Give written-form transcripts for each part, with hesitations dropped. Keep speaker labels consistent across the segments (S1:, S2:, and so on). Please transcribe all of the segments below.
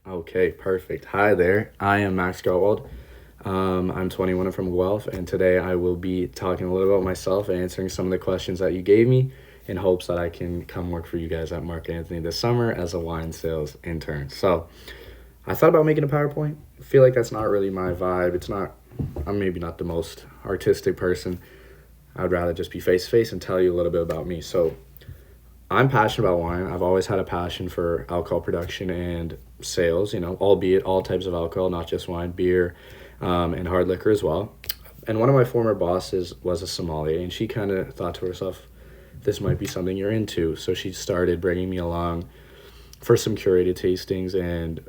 S1: Okay, perfect. Hi there. I am Max Gottwald. I'm 21 and from Guelph, and today I will be talking a little about myself and answering some of the questions that you gave me in hopes that I can come work for you guys at Mark Anthony this summer as a wine sales intern. So I thought about making a PowerPoint. I feel like that's not really my vibe. I'm maybe not the most artistic person. I would rather just be face to face and tell you a little bit about me. So I'm passionate about wine. I've always had a passion for alcohol production and sales, albeit all types of alcohol, not just wine, beer, and hard liquor as well. And one of my former bosses was a sommelier, and she kind of thought to herself, this might be something you're into. So she started bringing me along for some curated tastings and,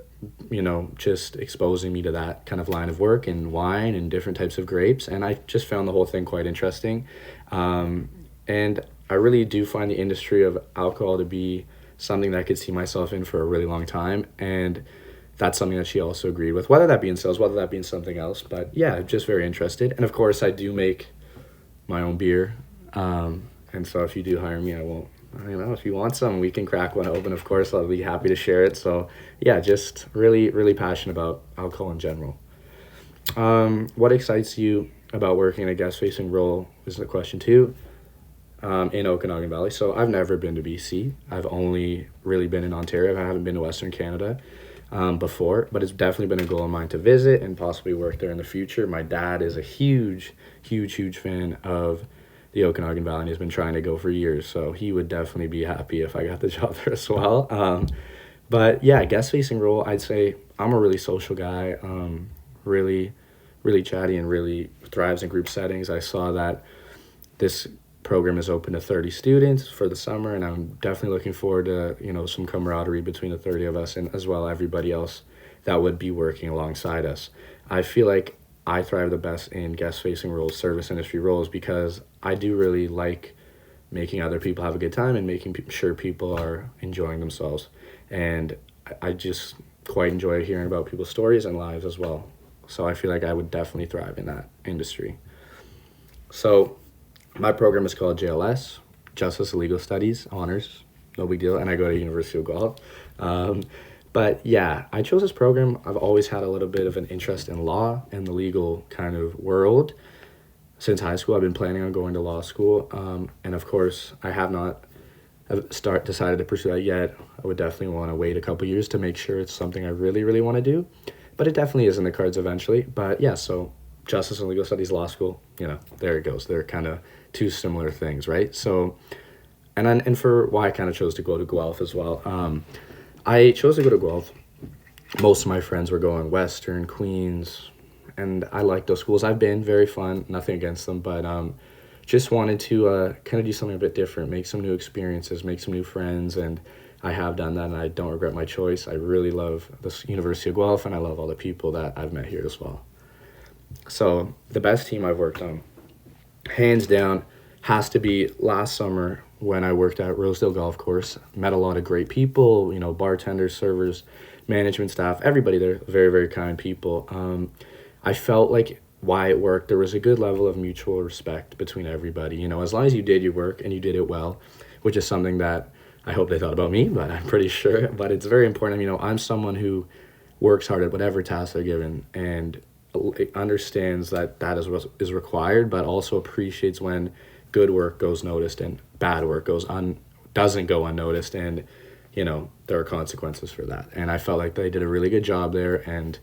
S1: just exposing me to that kind of line of work and wine and different types of grapes. And I just found the whole thing quite interesting. And I really do find the industry of alcohol to be something that I could see myself in for a really long time. And that's something that she also agreed with, whether that be in sales, whether that be in something else. But yeah, just very interested. And of course, I do make my own beer. And so if you do hire me, if you want some, we can crack one open. Of course, I'll be happy to share it. So yeah, just really, really passionate about alcohol in general. What excites you about working in a guest facing role is the question two. In Okanagan Valley. So I've never been to BC. I've only really been in Ontario. I haven't been to Western Canada before, but it's definitely been a goal of mine to visit and possibly work there in the future. My dad is a huge, huge, huge fan of the Okanagan Valley and he's been trying to go for years. So he would definitely be happy if I got the job there as well. But yeah, guest facing role, I'd say I'm a really social guy, really, really chatty and really thrives in group settings. I saw that this program is open to 30 students for the summer, and I'm definitely looking forward to some camaraderie between the 30 of us and as well everybody else that would be working alongside us. I feel like I thrive the best in guest facing roles, service industry roles, because I do really like making other people have a good time and making sure people are enjoying themselves. And I just quite enjoy hearing about people's stories and lives as well. So I feel like I would definitely thrive in that industry. So my program is called JLS, Justice and Legal Studies, honors, no big deal, and I go to University of Guelph. But yeah, I chose this program. I've always had a little bit of an interest in law and the legal kind of world. Since high school, I've been planning on going to law school, and of course, I have not decided to pursue that yet. I would definitely want to wait a couple years to make sure it's something I really, really want to do, but it definitely is in the cards eventually. But yeah, so Justice and Legal Studies Law School, there it goes. They're kind of two similar things, right? So, and for why I kind of chose to go to Guelph as well. I chose to go to Guelph. Most of my friends were going Western, Queens, and I like those schools. I've been very fun, nothing against them, but just wanted to kind of do something a bit different, make some new experiences, make some new friends, and I have done that, and I don't regret my choice. I really love the University of Guelph, and I love all the people that I've met here as well. So the best team I've worked on, hands down, has to be last summer when I worked at Rosedale Golf Course. Met a lot of great people, bartenders, servers, management staff, everybody there, very, very kind people. I felt like why it worked, there was a good level of mutual respect between everybody. As long as you did your work and you did it well, which is something that I hope they thought about me, but I'm pretty sure. But it's very important. I'm someone who works hard at whatever task they're given and understands that is what is required, but also appreciates when good work goes noticed and bad work doesn't go unnoticed, and there are consequences for that. And I felt like they did a really good job there, and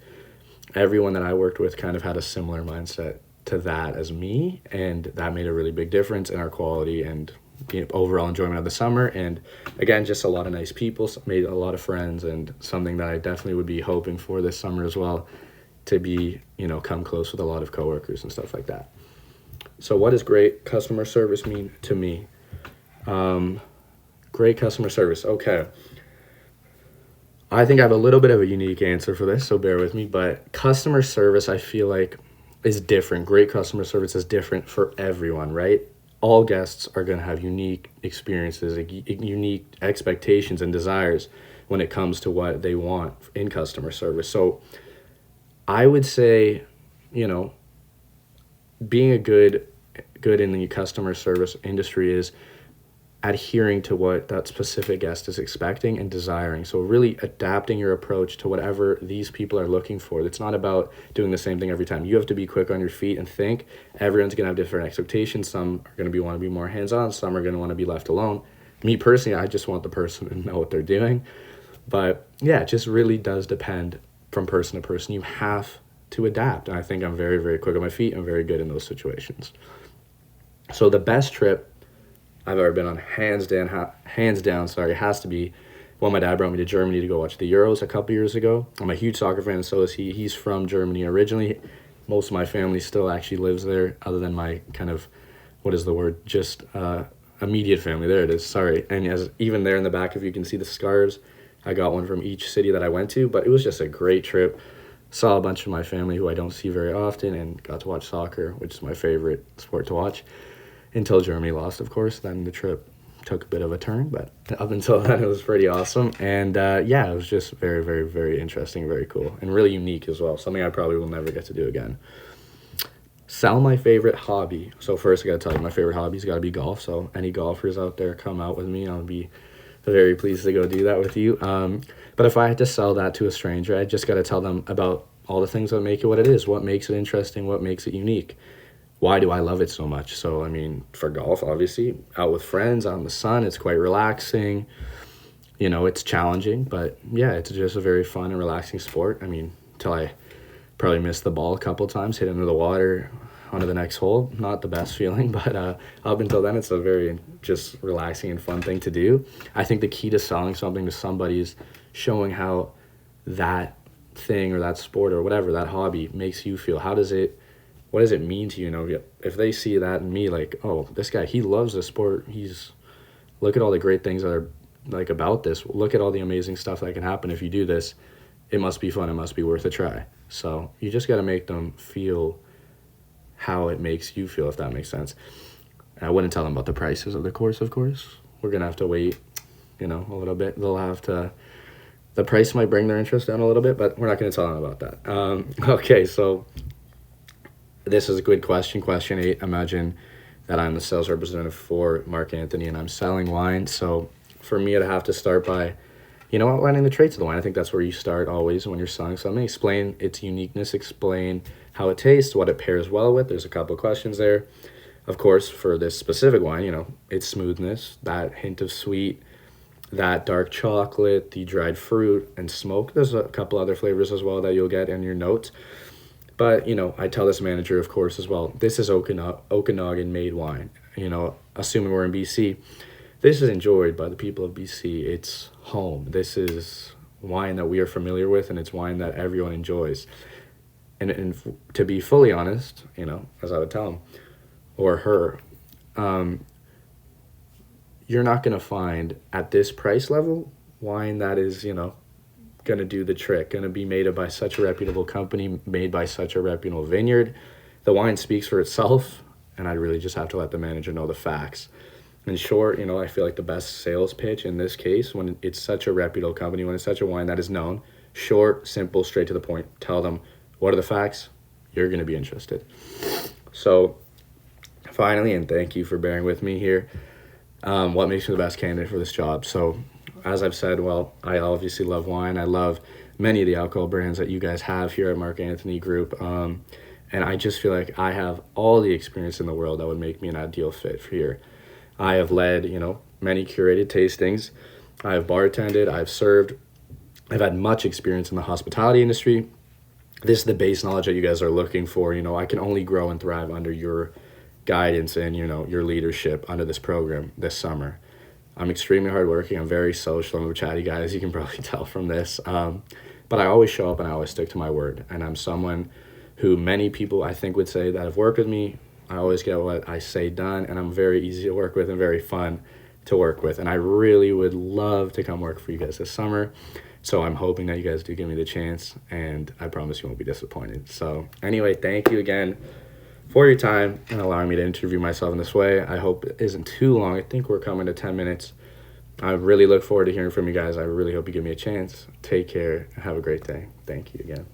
S1: everyone that I worked with kind of had a similar mindset to that as me, and that made a really big difference in our quality and overall enjoyment of the summer. And again, just a lot of nice people, made a lot of friends, and something that I definitely would be hoping for this summer as well, to be, come close with a lot of coworkers and stuff like that. So what does great customer service mean to me? Great customer service. Okay. I think I have a little bit of a unique answer for this, so bear with me. But customer service, I feel like, is different. Great customer service is different for everyone, right? All guests are going to have unique experiences, unique expectations and desires when it comes to what they want in customer service. So I would say, being a good in the customer service industry is adhering to what that specific guest is expecting and desiring. So really adapting your approach to whatever these people are looking for. It's not about doing the same thing every time. You have to be quick on your feet and think. Everyone's going to have different expectations. Some are going to want to be more hands-on. Some are going to want to be left alone. Me personally, I just want the person to know what they're doing. But yeah, it just really does depend from person to person. You have to adapt. And I think I'm very, very quick on my feet. I'm very good in those situations. So the best trip I've ever been on, hands down, has to be when my dad brought me to Germany to go watch the Euros a couple years ago. I'm a huge soccer fan, and so is he. He's from Germany originally. Most of my family still actually lives there, other than my kind of, just immediate family. There it is, sorry. And even there in the back, if you can see the scarves, I got one from each city that I went to, but it was just a great trip. Saw a bunch of my family who I don't see very often and got to watch soccer, which is my favorite sport to watch. Until Germany lost, of course. Then the trip took a bit of a turn, but up until then, it was pretty awesome. And yeah, it was just very, very, very interesting, very cool, and really unique as well. Something I probably will never get to do again. Sell my favorite hobby. So first, I got to tell you, my favorite hobby's got to be golf. So any golfers out there, come out with me. I'll be very pleased to go do that with you. But if I had to sell that to a stranger, I just got to tell them about all the things that make it what it is, what makes it interesting, what makes it unique. Why do I love it so much? So, I mean, for golf, obviously, out with friends, out in the sun, it's quite relaxing. You know, it's challenging, but yeah, it's just a very fun and relaxing sport. I mean, until I probably missed the ball a couple times, hit into the water onto the next hole. Not the best feeling, but up until then, it's a very just relaxing and fun thing to do. I think the key to selling something to somebody is showing how that thing or that sport or whatever, that hobby makes you feel. What does it mean to you? You know, if they see that in me, like, oh, this guy, he loves this sport. Look at all the great things that are like about this. Look at all the amazing stuff that can happen if you do this. It must be fun. It must be worth a try. So you just got to make them feel how it makes you feel, if that makes sense. And I wouldn't tell them about the prices of the course, of course. We're going to have to wait, a little bit. The price might bring their interest down a little bit, but we're not going to tell them about that. Okay, so this is a good question. Question 8. Imagine that I'm the sales representative for Mark Anthony and I'm selling wine. So for me, I'd have to start by, outlining the traits of the wine. I think that's where you start always when you're selling something. Explain its uniqueness, explain how it tastes, what it pairs well with. There's a couple of questions there. Of course, for this specific wine, its smoothness, that hint of sweet, that dark chocolate, the dried fruit and smoke. There's a couple other flavors as well that you'll get in your notes. But, I tell this manager, of course, as well, this is Okanagan-made wine. Assuming we're in BC, this is enjoyed by the people of BC. It's home. This is wine that we are familiar with, and it's wine that everyone enjoys. And to be fully honest, as I would tell him or her, you're not going to find at this price level wine that is, going to do the trick, going to be made by such a reputable company, made by such a reputable vineyard. The wine speaks for itself, and I really just have to let the manager know the facts. In short, I feel like the best sales pitch in this case, when it's such a reputable company, when it's such a wine that is known, short, simple, straight to the point. Tell them, what are the facts? You're going to be interested. So finally, and thank you for bearing with me here, what makes me the best candidate for this job? So as I've said, I obviously love wine. I love many of the alcohol brands that you guys have here at Mark Anthony Group. And I just feel like I have all the experience in the world that would make me an ideal fit for here. I have led, many curated tastings. I have bartended. I've served. I've had much experience in the hospitality industry. This is the base knowledge that you guys are looking for. I can only grow and thrive under your guidance and, your leadership under this program this summer. I'm extremely hardworking. I'm very social. I'm a chatty guy, as you can probably tell from this. But I always show up and I always stick to my word. And I'm someone who many people, I think, would say that have worked with me. I always get what I say done, and I'm very easy to work with and very fun to work with. And I really would love to come work for you guys this summer. So I'm hoping that you guys do give me the chance, and I promise you won't be disappointed. So anyway, thank you again for your time and allowing me to interview myself in this way. I hope it isn't too long. I think we're coming to 10 minutes. I really look forward to hearing from you guys. I really hope you give me a chance. Take care. Have a great day. Thank you again.